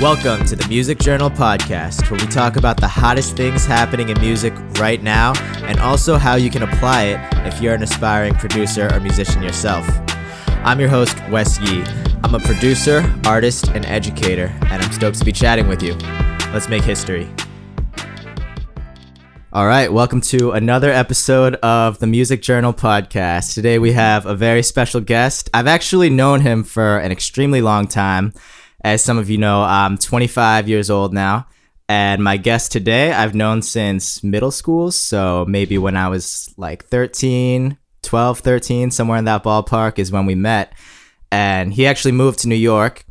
Welcome to the Music Journal podcast, where we talk about the hottest things happening in music right now, and also how you can apply it if you're an aspiring producer or musician yourself. I'm your host, Wes Yee. I'm a producer, artist, and educator, and I'm stoked to be chatting with you. Let's make history. All right, welcome to another episode of the Music Journal podcast. Today we have a very special guest. I've actually known him for an extremely long time. As some of you know, I'm 25 years old now, and my guest today I've known since middle school, so maybe when I was like 13, somewhere in that ballpark is when we met. And he actually moved to New York,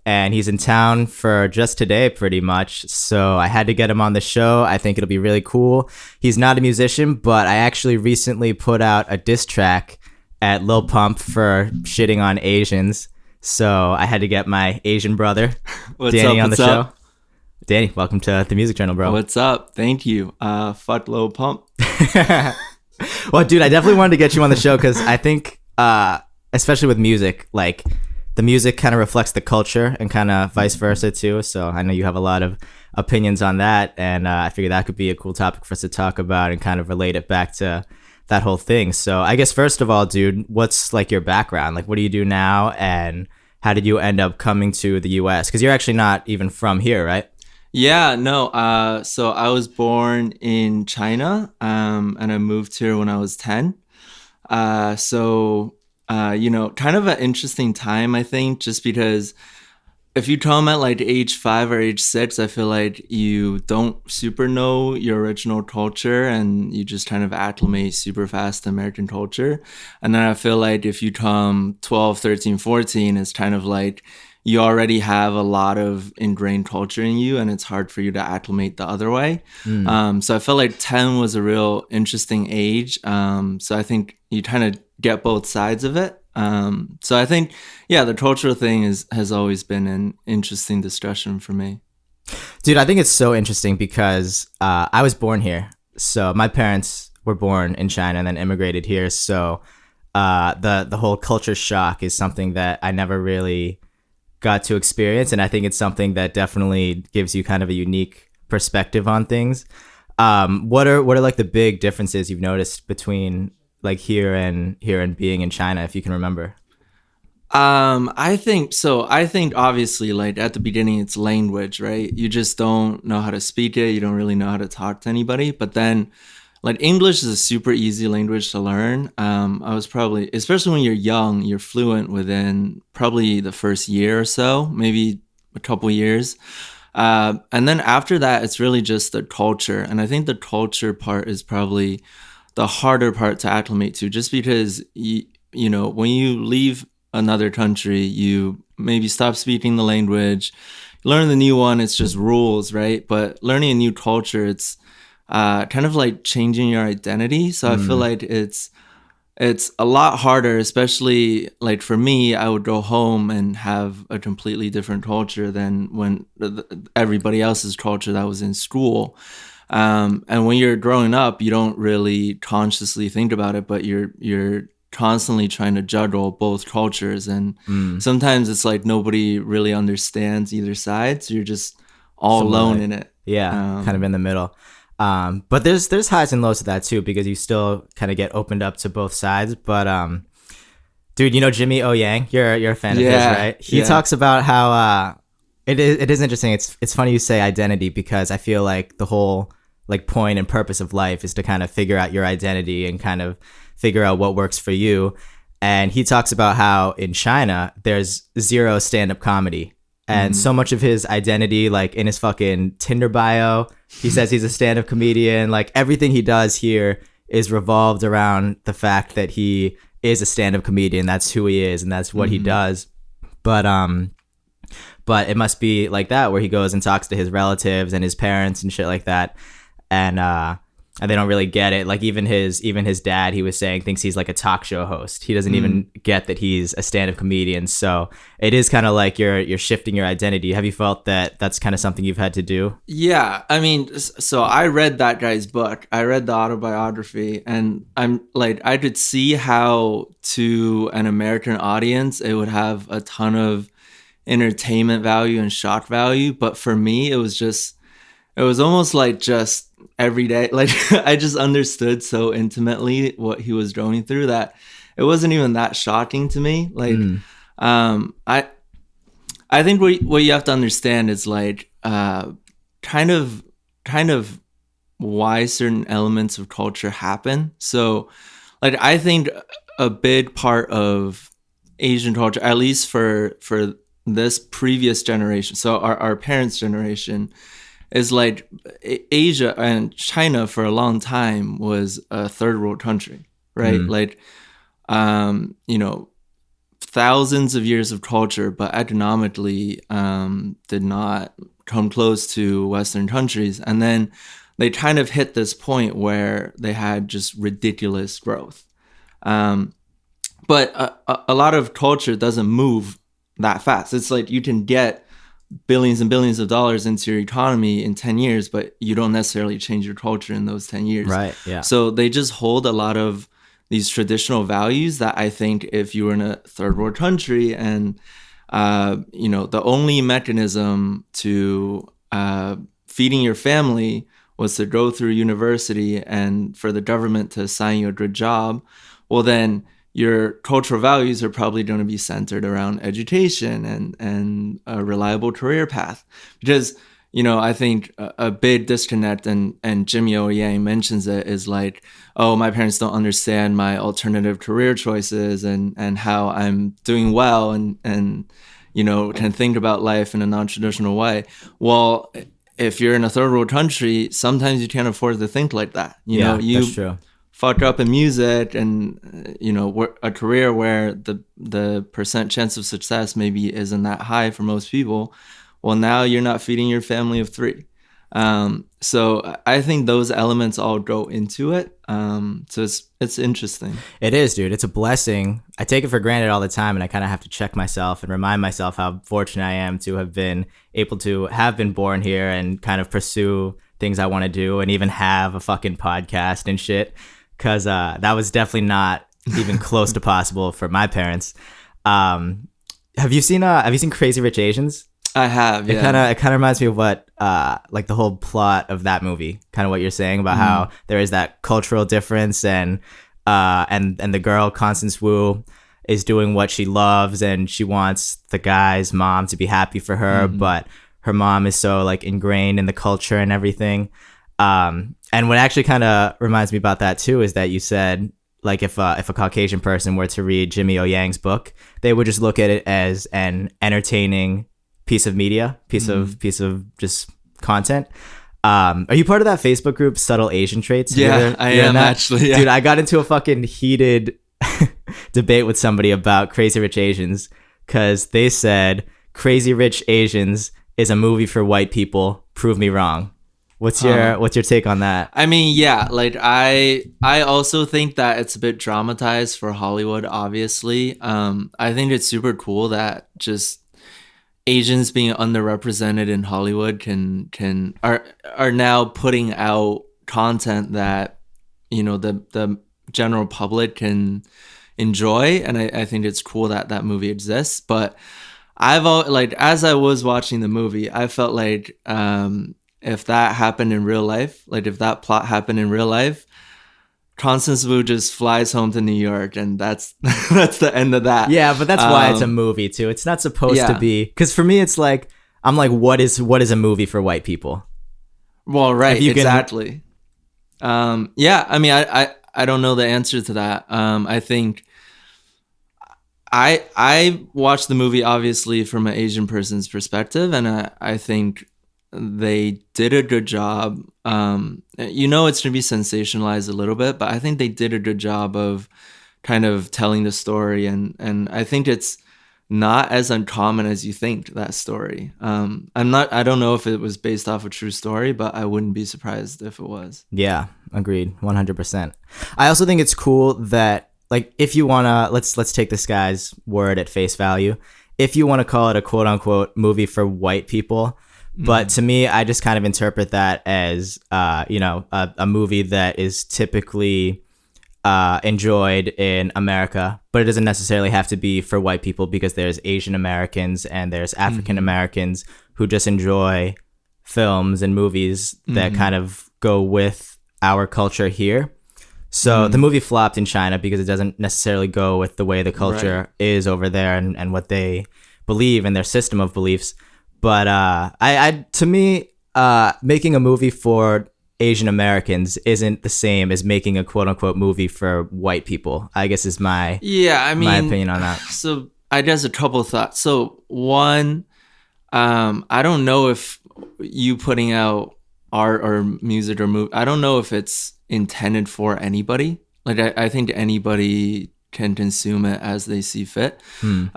and he's in town for just today pretty much, so I had to get him on the show. I think it'll be really cool. He's not a musician, but I actually recently put out a diss track at Lil Pump for shitting on Asians. So I had to get my Asian brother, Danny, on the show. Danny, welcome to the Music Journal, bro. What's up? Thank you. Fuck Lil Pump. Well, dude, I definitely wanted to get you on the show because I think, especially with music, like the music kind of reflects the culture and kind of vice versa too. So I know you have a lot of opinions on that, and I figured that could be a cool topic for us to talk about and kind of relate it back to that whole thing. So I guess first of all, dude, what's like your background? Like, what do you do now, and how did you end up coming to the US? Because you're actually not even from here, right? Yeah, no. So I was born in China, and I moved here when I was 10. Kind of an interesting time, I think, just because if you come at like age 5 or age 6, I feel like you don't super know your original culture and you just kind of acclimate super fast to American culture. And then I feel like if you come 12, 13, 14, it's kind of like you already have a lot of ingrained culture in you and it's hard for you to acclimate the other way. So I felt like 10 was a real interesting age. So I think you kind of get both sides of it. So I think, yeah, the cultural thing has always been an interesting discussion for me. Dude, I think it's so interesting because I was born here. So my parents were born in China and then immigrated here. So the whole culture shock is something that I never really got to experience. And I think it's something that definitely gives you kind of a unique perspective on things. What are like the big differences you've noticed between like here and being in China, if you can remember? I think obviously like at the beginning it's language, right? You just don't know how to speak it. You don't really know how to talk to anybody. But then like English is a super easy language to learn. I was probably, especially when you're young, you're fluent within probably the first year or so, maybe a couple years. And then after that, it's really just the culture. And I think the culture part is probably the harder part to acclimate to, just because you know when you leave another country, you maybe stop speaking the language, learn the new one, it's just rules, right? But learning a new culture, it's kind of like changing your identity. So I feel like it's a lot harder, especially like for me, I would go home and have a completely different culture than when everybody else's culture that was in school. And when you're growing up, you don't really consciously think about it, but you're constantly trying to juggle both cultures. And sometimes it's like nobody really understands either side. So you're just all alone in it. Yeah, kind of in the middle. But there's highs and lows to that too, because you still kind of get opened up to both sides. But dude, you know Jimmy O Yang? You're a fan of his, right? He talks about how it is interesting. It's funny you say identity, because I feel like the whole like point and purpose of life is to kind of figure out your identity and kind of figure out what works for you. And he talks about how in China there's zero stand-up comedy, and so much of his identity, like in his fucking Tinder bio, he says he's a stand-up comedian. Like everything he does here is revolved around the fact that he is a stand-up comedian. That's who he is and that's what he does. But it must be like that where he goes and talks to his relatives and his parents and shit like that. And they don't really get it. Like even his dad, he was saying, thinks he's like a talk show host. He doesn't even get that he's a stand-up comedian. So it is kind of like you're shifting your identity. Have you felt that that's kind of something you've had to do? Yeah, I mean, so I read that guy's book. I read the autobiography, and I'm like, I could see how to an American audience it would have a ton of entertainment value and shock value. But for me, it was almost like just every day. Like I just understood so intimately what he was going through that it wasn't even that shocking to me. Like, I think what you have to understand is like, kind of why certain elements of culture happen. So like, I think a big part of Asian culture, at least for this previous generation, so our parents' generation, is like Asia and China for a long time was a third world country, right? Like, thousands of years of culture, but economically did not come close to Western countries. And then they kind of hit this point where they had just ridiculous growth. But a lot of culture doesn't move that fast. It's like you can get billions and billions of dollars into your economy in 10 years, but you don't necessarily change your culture in those 10 years. Right, yeah. So they just hold a lot of these traditional values that I think if you were in a third world country and, the only mechanism to feeding your family was to go through university and for the government to assign you a good job, well, then your cultural values are probably going to be centered around education and a reliable career path. Because, I think a big disconnect, and Jimmy O Yang mentions it, is like, oh, my parents don't understand my alternative career choices and how I'm doing well and can think about life in a non-traditional way. Well, if you're in a third world country, sometimes you can't afford to think like that. That's true. Fuck up in music and a career where the percent chance of success maybe isn't that high for most people. Well, now you're not feeding your family of 3. So I think those elements all go into it. So it's interesting. It is, dude. It's a blessing. I take it for granted all the time, and I kind of have to check myself and remind myself how fortunate I am to have been able to have been born here and kind of pursue things I want to do and even have a fucking podcast and shit. Because that was definitely not even close to possible for my parents. Have you seen Crazy Rich Asians? I have. Yeah. It kind of reminds me of what like the whole plot of that movie. Kind of what you're saying about how there is that cultural difference and the girl Constance Wu is doing what she loves and she wants the guy's mom to be happy for her, but her mom is so like ingrained in the culture and everything. And what actually kind of reminds me about that too is that you said like if a Caucasian person were to read Jimmy O Yang's book, they would just look at it as an entertaining piece of media, piece of just content. Are you part of that Facebook group, Subtle Asian Traits? Yeah, I am actually. Yeah. Dude, I got into a fucking heated debate with somebody about Crazy Rich Asians because they said Crazy Rich Asians is a movie for white people. Prove me wrong. What's your take on that? I mean, yeah, like I also think that it's a bit dramatized for Hollywood, obviously. I think it's super cool that just Asians being underrepresented in Hollywood are now putting out content that the general public can enjoy, and I think it's cool that that movie exists. But as I was watching the movie, I felt like if that happened in real life, like if that plot happened in real life, Constance Wu just flies home to New York, and that's the end of that. Yeah, but that's why it's a movie too. It's not supposed to be, because for me, it's like I'm like, what is a movie for white people? Well, right, exactly. Yeah, I mean, I don't know the answer to that. I think I watched the movie obviously from an Asian person's perspective, and I think they did a good job. It's going to be sensationalized a little bit, but I think they did a good job of kind of telling the story, and I think it's not as uncommon as you think, that story. I don't know if it was based off a true story, but I wouldn't be surprised if it was. Yeah, agreed, 100%. I also think it's cool that, like, if you want to, let's take this guy's word at face value. If you want to call it a quote unquote movie for white people, but to me, I just kind of interpret that as, a movie that is typically enjoyed in America, but it doesn't necessarily have to be for white people, because there's Asian Americans and there's African Americans who just enjoy films and movies that kind of go with our culture here. So the movie flopped in China because it doesn't necessarily go with the way the culture is over there and what they believe in their system of beliefs. But to me, making a movie for Asian Americans isn't the same as making a quote unquote movie for white people, I guess, is my my opinion on that. So I guess a couple of thoughts. So one, I don't know if you putting out art or music or movie, I don't know if it's intended for anybody. Like I think anybody can consume it as they see fit. And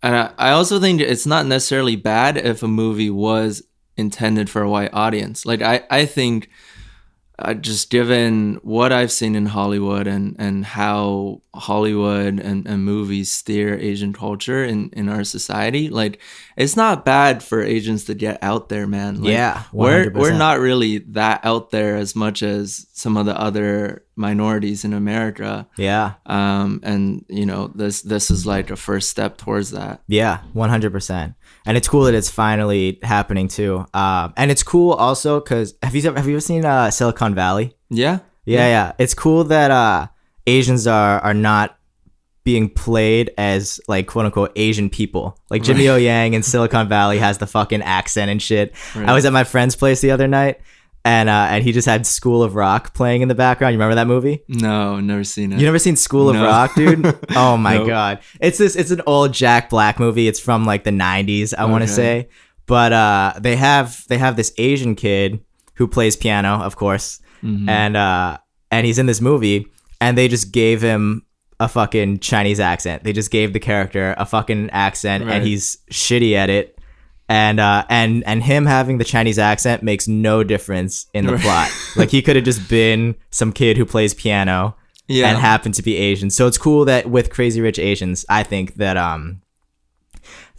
I also think it's not necessarily bad if a movie was intended for a white audience. Like I think just given what I've seen in Hollywood and how Hollywood and movies steer Asian culture in our society, like it's not bad for Asians to get out there, man. Like, yeah, 100%. we're not really that out there as much as some of the other minorities in America. Yeah. And you know, this is like a first step towards that. Yeah, 100%. And it's cool that it's finally happening too. And it's cool also because have you ever seen Silicon Valley? Yeah. It's cool that Asians are not being played as like quote unquote Asian people. Like Jimmy O Yang in Silicon Valley has the fucking accent and shit. Right. I was at my friend's place the other night. And he just had School of Rock playing in the background. You remember that movie? No, never seen it. You never seen School of Rock, dude? Oh my God. It's an old Jack Black movie. It's from like the 90s, I want to say. But they have this Asian kid who plays piano, of course. And he's in this movie, and they just gave him a fucking Chinese accent. They just gave the character a fucking accent, and he's shitty at it. And him having the Chinese accent makes no difference in the plot. Like he could have just been some kid who plays piano and happened to be Asian. So it's cool that with Crazy Rich Asians, I think that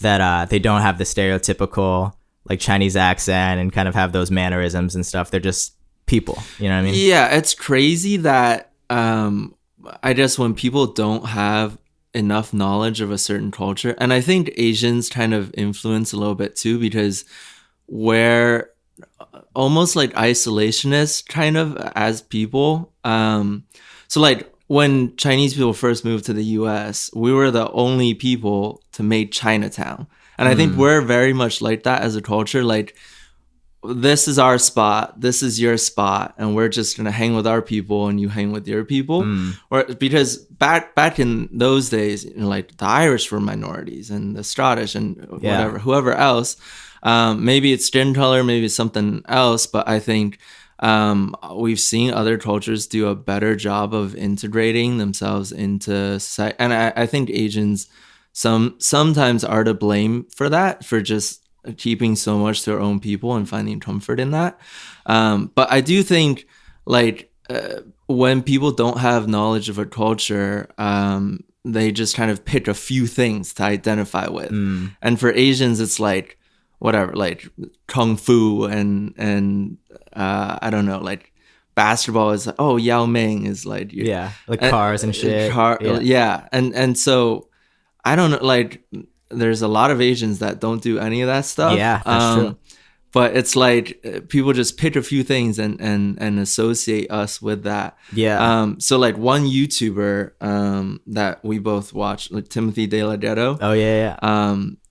they don't have the stereotypical like Chinese accent and kind of have those mannerisms and stuff. They're just people, you know what I mean? Yeah, it's crazy that I guess when people don't have enough knowledge of a certain culture, and I think Asians kind of influence a little bit too, because we're almost like isolationists kind of as people. So like when Chinese people first moved to the US, we were the only people to make Chinatown, and I think we're very much like that as a culture. Like this is our spot, this is your spot, and we're just gonna hang with our people and you hang with your people. Or because back in those days, you know, like the Irish were minorities and the Scottish and whoever else, maybe it's skin color, maybe it's something else, but I think we've seen other cultures do a better job of integrating themselves into society, and I think Asians sometimes are to blame for that, for just keeping so much to our own people and finding comfort in that. But I do think like when people don't have knowledge of a culture, they just kind of pick a few things to identify with. And for Asians, it's like whatever, like kung fu and I don't know, like basketball is like, oh, Yao Ming is like like cars and shit. And so I don't know, like there's a lot of Asians that don't do any of that stuff. Yeah, that's true. But it's like people just pick a few things and associate us with that. Yeah. So like one YouTuber that we both watch, like Timothy De La Ghetto. Oh yeah.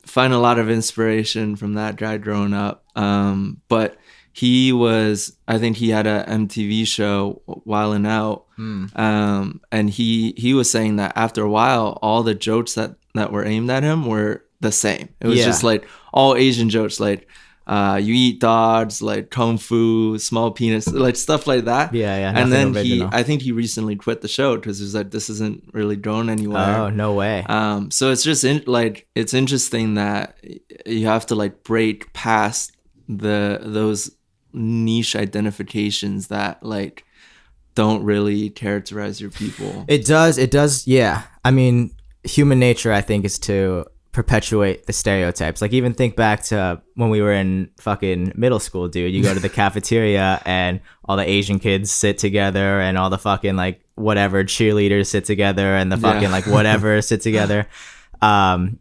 Find a lot of inspiration from that guy growing up. But I think he had a MTV show, Wildin' Out. And he was saying that after a while, all the jokes that were aimed at him were the same. It was just like all Asian jokes, like you eat dogs, like kung fu, small penis, like stuff like that. Yeah. And then I think he recently quit the show because he was like, this isn't really going anywhere. Oh, no way. So it's just it's interesting that you have to like break past those niche identifications that like don't really characterize your people. It does. Yeah. I mean, human nature, I think, is to perpetuate the stereotypes. Like, even think back to when we were in fucking middle school, dude. You go to the cafeteria and all the Asian kids sit together, and all the fucking like whatever cheerleaders sit together, and the fucking like whatever sit together. And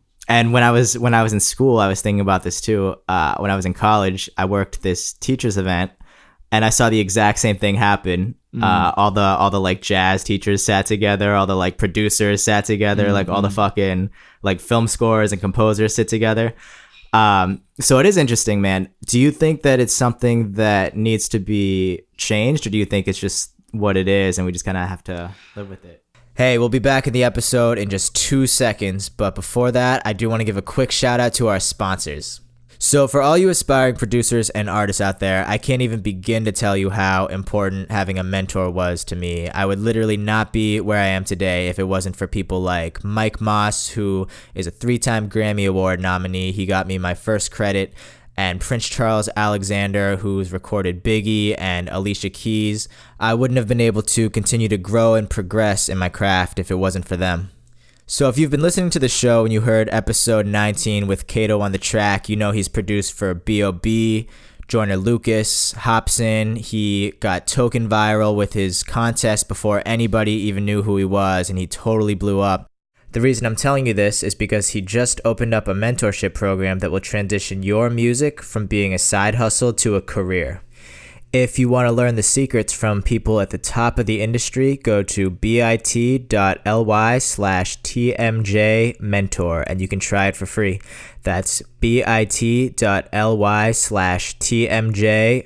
when I was in school, I was thinking about this too. When I was in college, I worked this teachers event, and I saw the exact same thing happen. All the like jazz teachers sat together, all the like producers sat together, like all the fucking like film scores and composers sit together. So it is interesting, man. Do you think that it's something that needs to be changed, or do you think it's just what it is and we just kind of have to live with it? Hey, we'll be back in the episode in just 2 seconds, but before that, I do want to give a quick shout out to our sponsors. So for all you aspiring producers and artists out there, I can't even begin to tell you how important having a mentor was to me. I would literally not be where I am today if it wasn't for people like Mike Moss, who is a 3-time Grammy Award nominee. He got me my first credit. And Prince Charles Alexander, who's recorded Biggie and Alicia Keys. I wouldn't have been able to continue to grow and progress in my craft if it wasn't for them. So if you've been listening to the show and you heard episode 19 with Kato on the track, you know he's produced for B.O.B., Joyner Lucas, Hobson. He got token viral with his contest before anybody even knew who he was, and he totally blew up. The reason I'm telling you this is because he just opened up a mentorship program that will transition your music from being a side hustle to a career. If you want to learn the secrets from people at the top of the industry, go to bit.ly/TMJ mentor and you can try it for free. That's bit.ly/TMJ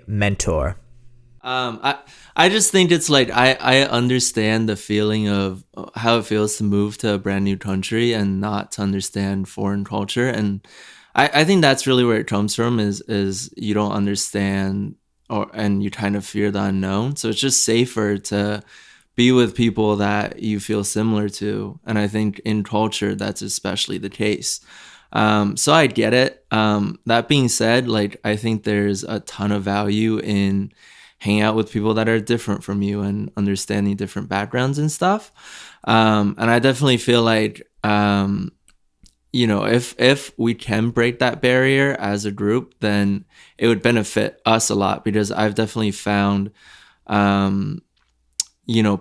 mentor. I just think it's like I understand the feeling of how it feels to move to a brand new country and not to understand foreign culture, and I think that's really where it comes from is you don't understand and you kind of fear the unknown. So it's just safer to be with people that you feel similar to, and I think in culture that's especially the case. So I get it. That being said, like I think there's a ton of value in hang out with people that are different from you and understanding different backgrounds and stuff. And I definitely feel like, if we can break that barrier as a group, then it would benefit us a lot, because I've definitely found,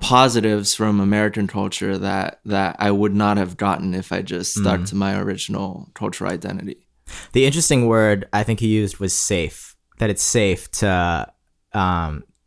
positives from American culture that I would not have gotten if I just stuck to my original cultural identity. The interesting word I think he used was safe, that it's safe to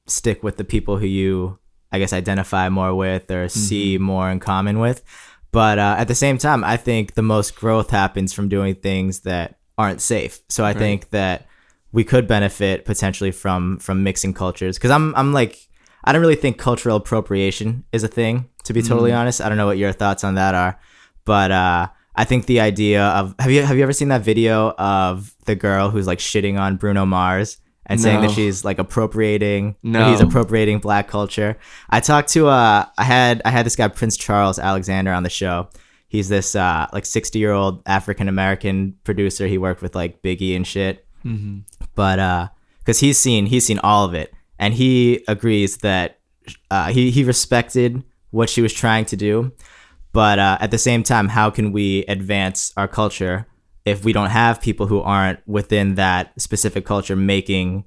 stick with the people who you, I guess, identify more with or see more in common with. But at the same time, I think the most growth happens from doing things that aren't safe. So I think that we could benefit potentially from mixing cultures. Because I'm like, I don't really think cultural appropriation is a thing, to be totally honest. I don't know what your thoughts on that are. But I think the idea of, have you ever seen that video of the girl who's like shitting on Bruno Mars and saying that she's like appropriating, he's appropriating Black culture? I talked to, I had this guy, Prince Charles Alexander, on the show. He's this like 60-year-old African-American producer. He worked with like Biggie and shit. But because he's seen all of it, and he agrees that he respected what she was trying to do. But at the same time, how can we advance our culture if we don't have people who aren't within that specific culture making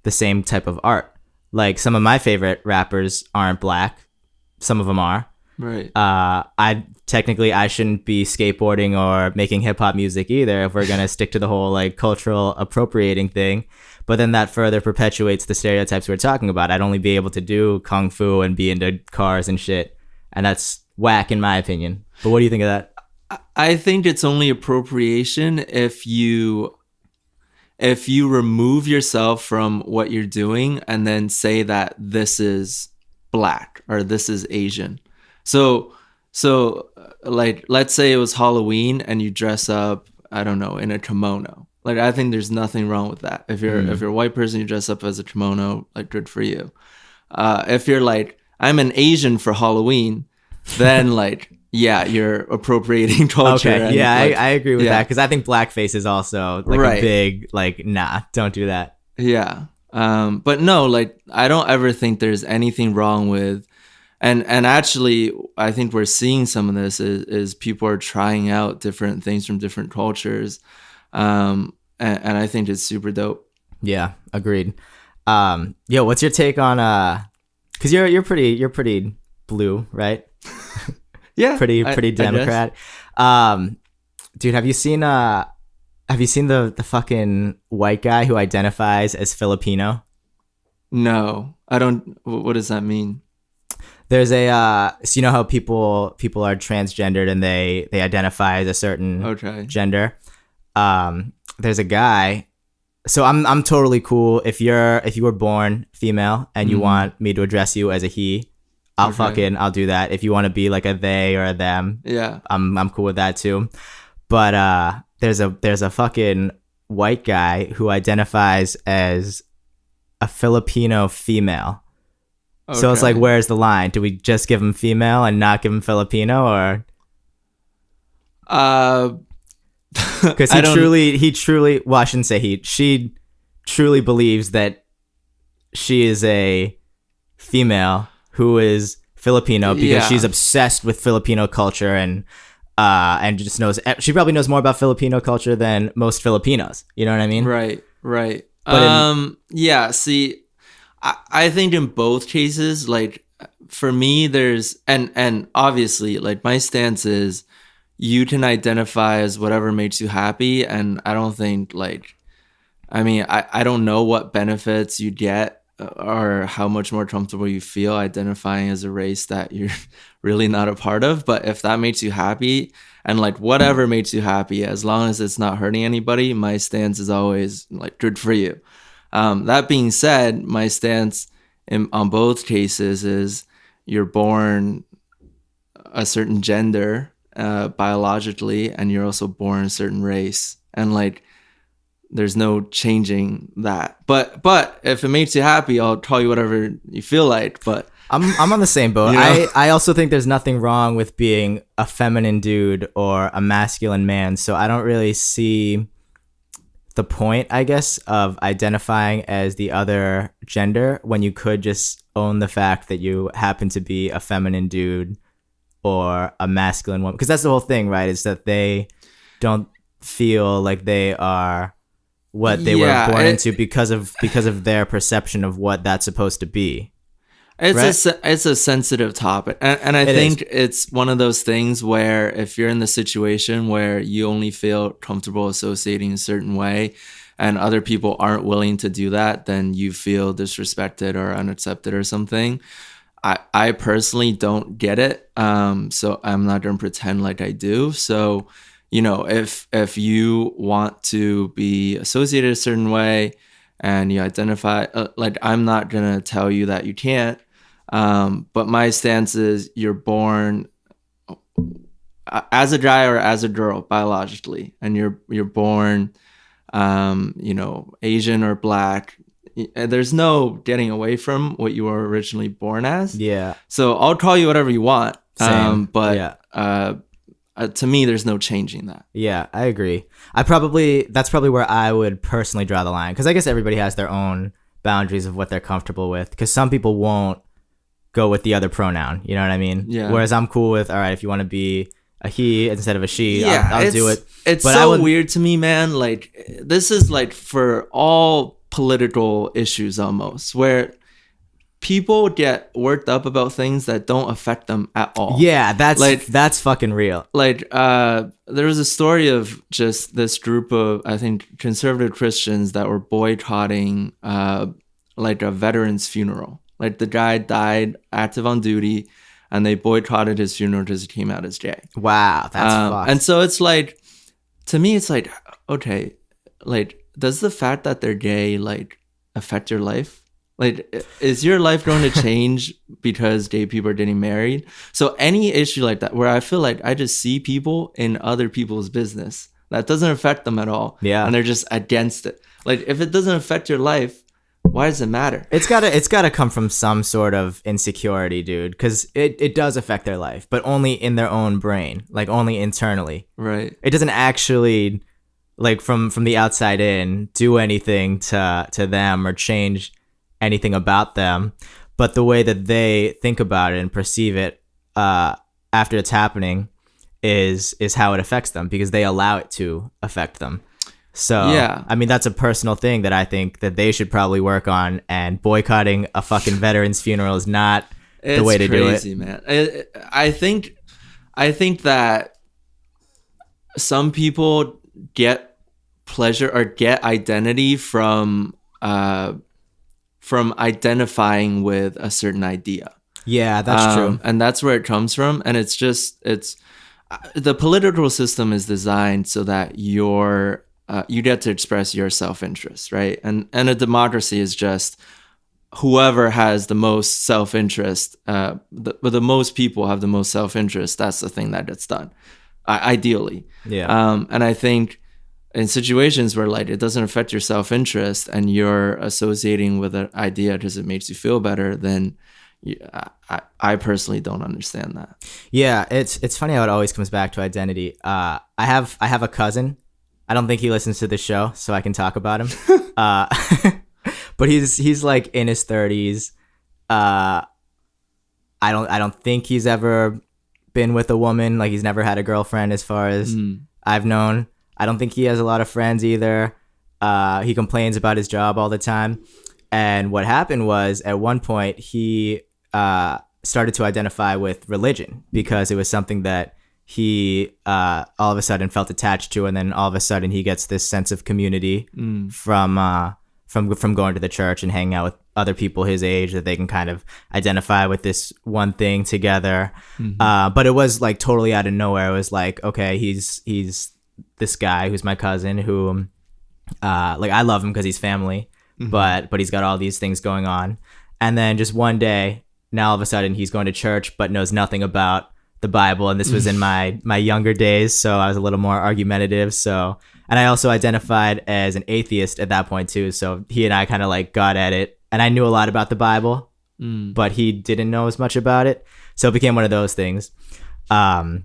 the same type of art? Like, some of my favorite rappers aren't Black. Some of them are. Right. I shouldn't be skateboarding or making hip hop music either if we're going to stick to the whole like cultural appropriating thing. But then that further perpetuates the stereotypes we're talking about. I'd only be able to do kung fu and be into cars and shit. And that's whack in my opinion. But what do you think of that? I think it's only appropriation if you remove yourself from what you're doing and then say that this is Black or this is Asian. So like, let's say it was Halloween and you dress up, I don't know, in a kimono. Like, I think there's nothing wrong with that. If you're a white person, you dress up as a kimono, like, good for you. If you're like, I'm an Asian for Halloween, then like, yeah, you're appropriating culture. Okay, yeah, like, I agree with that, because I think blackface is also like a big, like, nah, don't do that. Yeah. But no, like, I don't ever think there's anything wrong with And actually, I think we're seeing some of this is people are trying out different things from different cultures, and I think it's super dope. Yeah, agreed. Yo, what's your take on because you're pretty blue, right? Yeah, pretty Democrat. Dude, have you seen the fucking white guy who identifies as Filipino? No, I don't. What does that mean? There's so you know how people are transgendered and they identify as a certain gender. There's a guy. So I'm totally cool if you were born female and you want me to address you as a he. I'll do that. If you want to be like a they or a them, yeah, I'm cool with that too. But there's a fucking white guy who identifies as a Filipino female. Okay. So it's like, where's the line? Do we just give him female and not give him Filipino, or? Because he truly. Well, I shouldn't say he. She truly believes that she is a female who is Filipino because she's obsessed with Filipino culture and just knows. She probably knows more about Filipino culture than most Filipinos. You know what I mean? Right. But yeah. See. I think in both cases, like for me, there's and obviously like my stance is you can identify as whatever makes you happy, and I don't think like I don't know what benefits you get or how much more comfortable you feel identifying as a race that you're really not a part of, but if that makes you happy and like whatever makes you happy, as long as it's not hurting anybody, my stance is always like good for you. That being said, my stance on both cases is you're born a certain gender biologically, and you're also born a certain race, and like there's no changing that. But if it makes you happy, I'll call you whatever you feel like. But I'm on the same boat. You know? I also think there's nothing wrong with being a feminine dude or a masculine man. So I don't really see the point, I guess, of identifying as the other gender when you could just own the fact that you happen to be a feminine dude or a masculine woman. Because that's the whole thing, right? Is that they don't feel like they are what they were born into because of their perception of what that's supposed to be. It's a sensitive topic, and I think it's one of those things where if you're in the situation where you only feel comfortable associating a certain way, and other people aren't willing to do that, then you feel disrespected or unaccepted or something. I personally don't get it, so I'm not gonna pretend like I do. So, you know, if you want to be associated a certain way and you identify, like I'm not gonna tell you that you can't. But my stance is you're born as a guy or as a girl biologically, and you're born, Asian or black. There's no getting away from what you were originally born as. Yeah. So I'll call you whatever you want. Same. To me, there's no changing that. Yeah, I agree. That's probably where I would personally draw the line, because I guess everybody has their own boundaries of what they're comfortable with, because some people won't go with the other pronoun, you know what I mean? Yeah. Whereas I'm cool with, all right, if you want to be a he instead of a she, I'll do it. It's so weird to me, man. Like, this is like for all political issues almost, where people get worked up about things that don't affect them at all. Yeah, that's fucking real. Like, there was a story of just this group of, I think, conservative Christians that were boycotting like a veteran's funeral. Like the guy died active on duty, and they boycotted his funeral because he came out as gay. Wow, that's fucked. And so it's like, to me, it's like, okay, like, does the fact that they're gay like affect your life? Like, is your life going to change because gay people are getting married? So any issue like that, where I feel like I just see people in other people's business that doesn't affect them at all, and they're just against it. Like, if it doesn't affect your life, why does it matter? It's gotta come from some sort of insecurity, dude, because it does affect their life, but only in their own brain, like only internally. Right. It doesn't actually, like from the outside in, do anything to them or change anything about them. but the way that they think about it and perceive it after it's happening is how it affects them, because they allow it to affect them. So, Yeah. I mean, that's a personal thing that I think that they should probably work on, and boycotting a fucking veteran's funeral is not the way to do it. It's crazy, man. I think that some people get pleasure or get identity from identifying with a certain idea. Yeah, that's true. And that's where it comes from. And it's the political system is designed so that you get to express your self-interest, right? And a democracy is just whoever has the most self-interest, the most people have the most self-interest. That's the thing that gets done, ideally. Yeah. And I think in situations where like it doesn't affect your self-interest and you're associating with an idea because it makes you feel better, then I personally don't understand that. Yeah, it's funny how it always comes back to identity. I have a cousin. I don't think he listens to the show, so I can talk about him. But he's like in his 30s. I don't think he's ever been with a woman. Like, he's never had a girlfriend as far as I've known. I don't think he has a lot of friends either. He complains about his job all the time. And what happened was, at one point, he started to identify with religion, because it was something that he all of a sudden felt attached to, and then all of a sudden he gets this sense of community from going to the church and hanging out with other people his age, that they can kind of identify with this one thing together. But it was like totally out of nowhere. It was like, okay, he's this guy who's my cousin who like, I love him because he's family, but he's got all these things going on. And then just one day, now all of a sudden he's going to church but knows nothing about the Bible. And this was in my younger days, so I was a little more argumentative. So, and I also identified as an atheist at that point too. So he and I kind of like got at it, and I knew a lot about the Bible, but he didn't know as much about it. So it became one of those things. But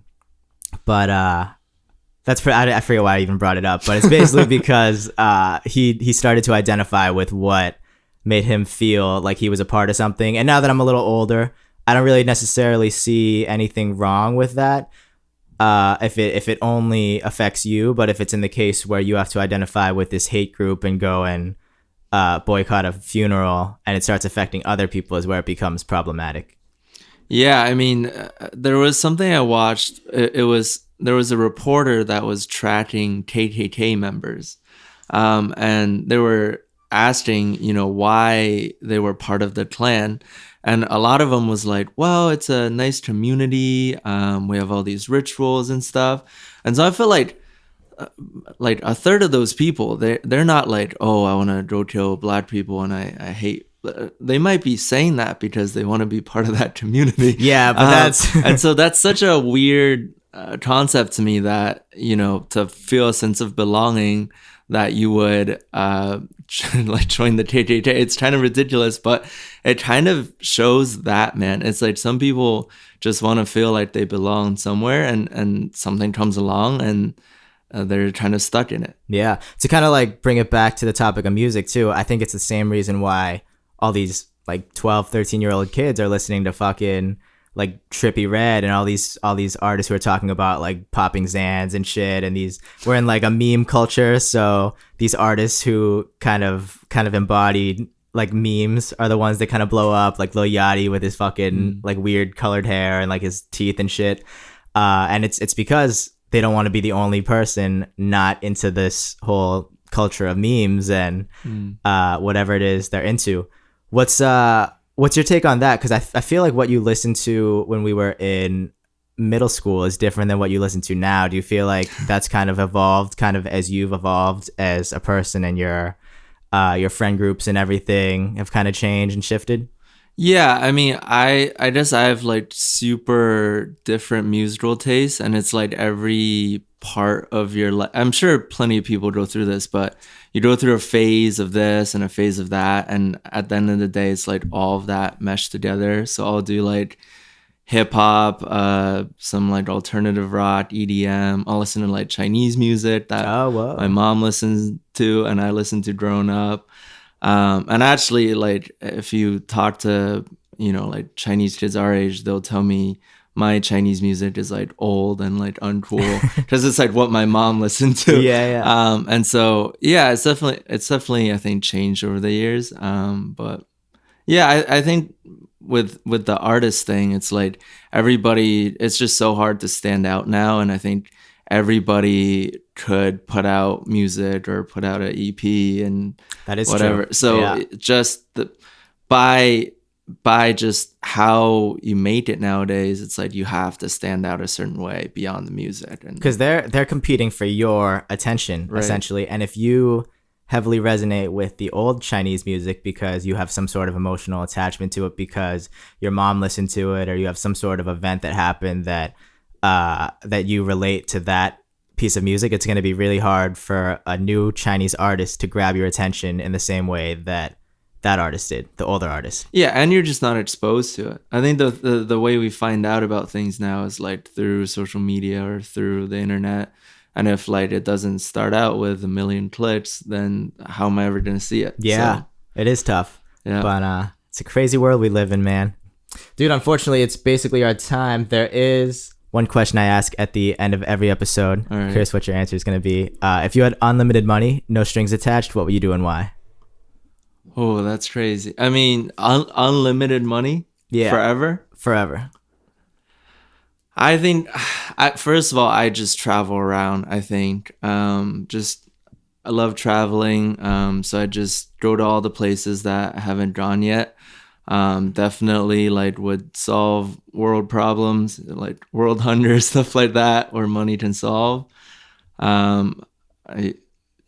that's I forget why I even brought it up, but it's basically because he started to identify with what made him feel like he was a part of something. And now that I'm a little older, I don't really necessarily see anything wrong with that, if it only affects you. But if it's in the case where you have to identify with this hate group and go and boycott a funeral, and it starts affecting other people, is where it becomes problematic. Yeah, I mean, there was something I watched. There was a reporter that was tracking KKK members, and they were asking, why they were part of the Klan. And a lot of them was like, well, it's a nice community. We have all these rituals and stuff. And so I feel like a third of those people, they're not like, oh, I want to go kill black people and I hate. They might be saying that because they want to be part of that community. Yeah, but that's and so that's such a weird concept to me, that to feel a sense of belonging, that you would like join the KKK. It's kind of ridiculous, but it kind of shows that, man. It's like some people just want to feel like they belong somewhere, and something comes along and they're kind of stuck in it. Yeah. To kind of like bring it back to the topic of music too, I think it's the same reason why all these like 12, 13-year-old kids are listening to fucking like Trippie Redd and all these artists who are talking about like popping Xans and shit, and we're in like a meme culture. So these artists who kind of embodied like memes are the ones that kind of blow up, like Lil Yachty with his fucking like weird colored hair and like his teeth and shit. And it's because they don't want to be the only person not into this whole culture of memes and whatever it is they're into. What's your take on that? Because I feel like what you listened to when we were in middle school is different than what you listen to now. Do you feel like that's kind of evolved, kind of as you've evolved as a person, and your friend groups and everything have kind of changed and shifted? Yeah, I mean, I guess I have like super different musical tastes, and it's like every part of your life. I'm sure plenty of people go through this, but you go through a phase of this and a phase of that, and at the end of the day, it's like all of that meshed together. So I'll do like hip hop, some like alternative rock, EDM. I'll listen to like Chinese music that my mom listens to and I listen to growing up. And actually, like if you talk to like Chinese kids our age, they'll tell me my Chinese music is like old and like uncool because it's like what my mom listened to. Yeah. And so it's definitely I think changed over the years. But yeah, I think with the artist thing, it's like everybody, it's just so hard to stand out now, and I think everybody could put out music or put out an EP and that is whatever. True. So just by just how you make it nowadays, it's like you have to stand out a certain way beyond the music, and because they're competing for your attention, right, essentially. And if you heavily resonate with the old Chinese music because you have some sort of emotional attachment to it because your mom listened to it, or you have some sort of event that happened that you relate to that piece of music, it's going to be really hard for a new Chinese artist to grab your attention in the same way that artist did, the older artist. Yeah, and you're just not exposed to it. I think the way we find out about things now is like through social media or through the internet. And if like it doesn't start out with 1 million clicks, then how am I ever going to see it? Yeah, so, it is tough. Yeah. But it's a crazy world we live in, man. Dude, unfortunately, it's basically our time. There is one question I ask at the end of every episode. All right. Curious what your answer is going to be. If you had unlimited money, no strings attached, what would you do and why? Oh, that's crazy. I mean, unlimited money? Yeah. Forever? Forever. I think, first of all, I just travel around, I think. I love traveling, so I just go to all the places that I haven't gone yet. Definitely, like, would solve world problems, like world hunger, stuff like that, where money can solve. Off the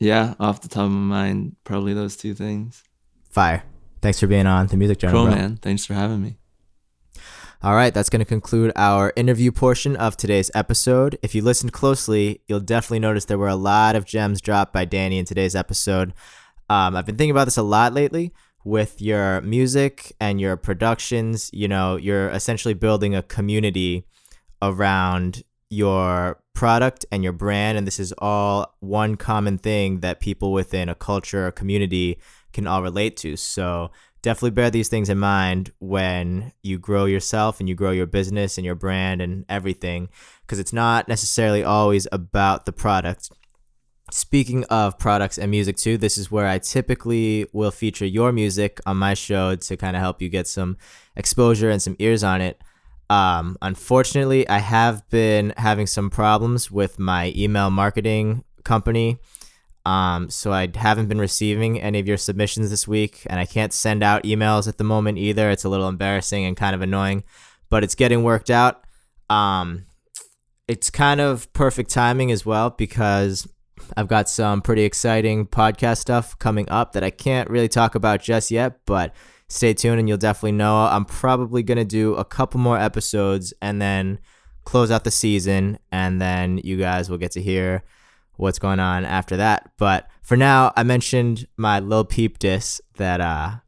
top of my mind, probably those two things. Fire. Thanks for being on The Music Journal, Cool, bro. man. Thanks for having me. All right, that's going to conclude our interview portion of today's episode. If you listened closely, you'll definitely notice there were a lot of gems dropped by Danny in today's episode. I've been thinking about this a lot lately with your music and your productions. You know, you're essentially building a community around your product and your brand, and this is all one common thing that people within a culture or community can all relate to. So definitely bear these things in mind when you grow yourself and you grow your business and your brand and everything, because it's not necessarily always about the product. Speaking of products and music too, this is where I typically will feature your music on my show to kind of help you get some exposure and some ears on it. Unfortunately, I have been having some problems with my email marketing company. So I haven't been receiving any of your submissions this week, and I can't send out emails at the moment either. It's a little embarrassing and kind of annoying, but it's getting worked out. It's kind of perfect timing as well because I've got some pretty exciting podcast stuff coming up that I can't really talk about just yet, but stay tuned and you'll definitely know. I'm probably going to do a couple more episodes and then close out the season, and then you guys will get to hear what's going on after that. But for now, I mentioned my Lil Peep diss that I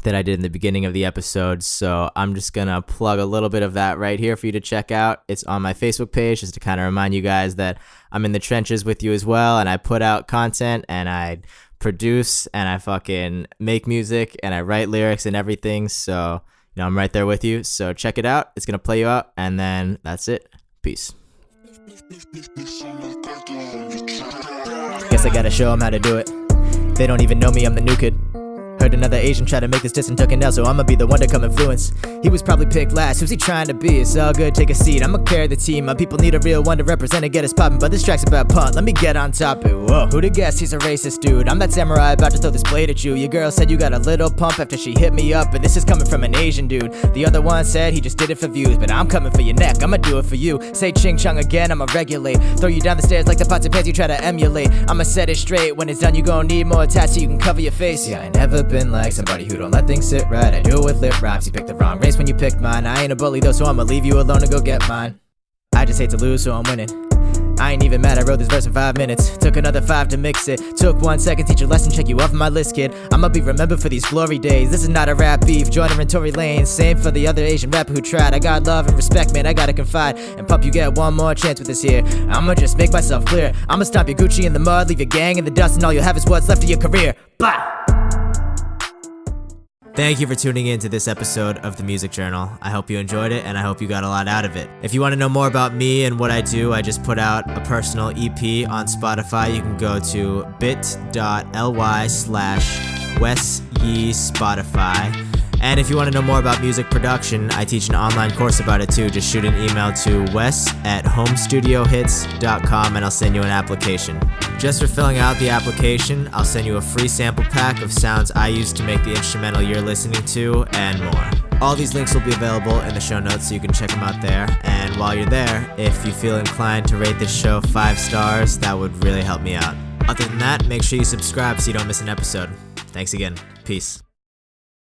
did in the beginning of the episode, so I'm just gonna plug a little bit of that right here for you to check out. It's on my Facebook page, just to kind of remind you guys that I'm in the trenches with you as well, and I put out content and I produce and I fucking make music and I write lyrics and everything. So I'm right there with you, so check it out. It's gonna play you out, and then that's it. Peace. Guess I gotta show them how to do it. They don't even know me, I'm the new kid. Heard another Asian try to make this diss and tuck it down, so I'ma be the one to come influence. He was probably picked last, who's he trying to be? It's all good, take a seat, I'ma carry the team. My people need a real one to represent and get us poppin', but this track's about punt, let me get on top of it. Whoa, who'da guessed he's a racist dude? I'm that samurai about to throw this blade at you. Your girl said you got a little pump after she hit me up, and this is coming from an Asian dude. The other one said he just did it for views, but I'm coming for your neck, I'ma do it for you. Say ching chong again, I'ma regulate. Throw you down the stairs like the pots and pans you try to emulate. I'ma set it straight, when it's done you gon' need more tats so you can cover your face. Yeah, I ain't never been like somebody who don't let things sit right. I do it with lip rhymes. You picked the wrong race when you picked mine. I ain't a bully though, so I'ma leave you alone and go get mine. I just hate to lose, so I'm winning. I ain't even mad, I wrote this verse in 5 minutes. Took another 5 to mix it. Took 1 second, teach a lesson, check you off my list, kid. I'ma be remembered for these glory days. This is not a rap beef, joiner in Tory Lane. Same for the other Asian rapper who tried. I got love and respect, man, I gotta confide. And pup, you get one more chance with this here. I'ma just make myself clear. I'ma stomp your Gucci in the mud, leave your gang in the dust, and all you'll have is what's left of your career. Blah! Thank you for tuning in to this episode of The Music Journal. I hope you enjoyed it, and I hope you got a lot out of it. If you want to know more about me and what I do, I just put out a personal EP on Spotify. You can go to bit.ly/Wes Yee Spotify. And if you want to know more about music production, I teach an online course about it too. Just shoot an email to wes@homestudiohits.com and I'll send you an application. Just for filling out the application, I'll send you a free sample pack of sounds I use to make the instrumental you're listening to and more. All these links will be available in the show notes, so you can check them out there. And while you're there, if you feel inclined to rate this show 5 stars, that would really help me out. Other than that, make sure you subscribe so you don't miss an episode. Thanks again. Peace.